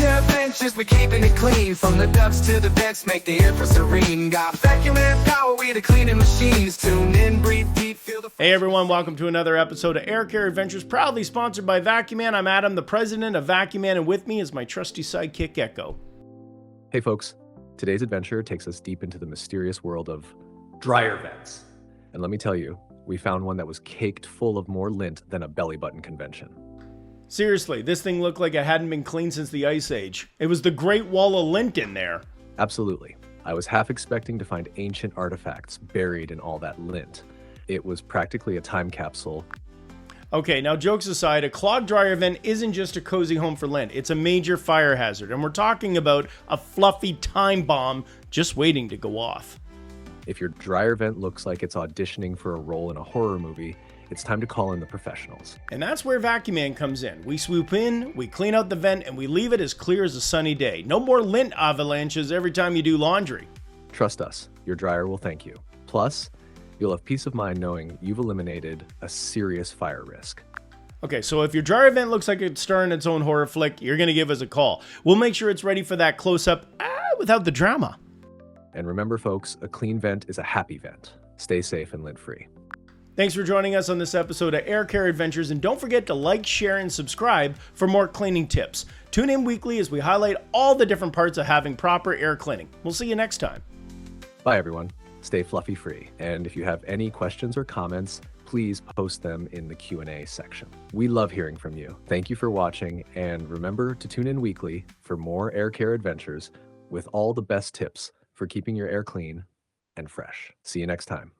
AirCare adventures, we're keeping it clean. From the ducts to the vents, make the air serene. Got Vacu-Man power, we the cleaning machines. Tune in, breathe deep, feel the... Hey everyone, welcome to another episode of AirCare Adventures, proudly sponsored by Vacu-Man. I'm Adam, the president of Vacu-Man, and with me is my trusty sidekick, Echo. Hey folks, today's adventure takes us deep into the mysterious world of dryer vents. And let me tell you, we found one that was caked full of more lint than a belly button convention. Seriously, this thing looked like it hadn't been cleaned since the Ice Age. It was the Great Wall of Lint in there. Absolutely. I was half expecting to find ancient artifacts buried in all that lint. It was practically a time capsule. Okay, now jokes aside, a clogged dryer vent isn't just a cozy home for lint. It's a major fire hazard, and we're talking about a fluffy time bomb just waiting to go off. If your dryer vent looks like it's auditioning for a role in a horror movie, it's time to call in the professionals. And that's where Vacu-Man comes in. We swoop in, we clean out the vent, and we leave it as clear as a sunny day. No more lint avalanches every time you do laundry. Trust us, your dryer will thank you. Plus, you'll have peace of mind knowing you've eliminated a serious fire risk. Okay, so if your dryer vent looks like it's starring its own horror flick, you're gonna give us a call. We'll make sure it's ready for that close-up without the drama. And remember folks, a clean vent is a happy vent. Stay safe and lint-free. Thanks for joining us on this episode of AirCare Adventures, and don't forget to like, share, and subscribe for more cleaning tips. Tune in weekly as we highlight all the different parts of having proper air cleaning. We'll see you next time. Bye everyone. Stay fluffy free. And if you have any questions or comments, please post them in the Q&A section. We love hearing from you. Thank you for watching, and remember to tune in weekly for more AirCare Adventures with all the best tips for keeping your air clean and fresh. See you next time.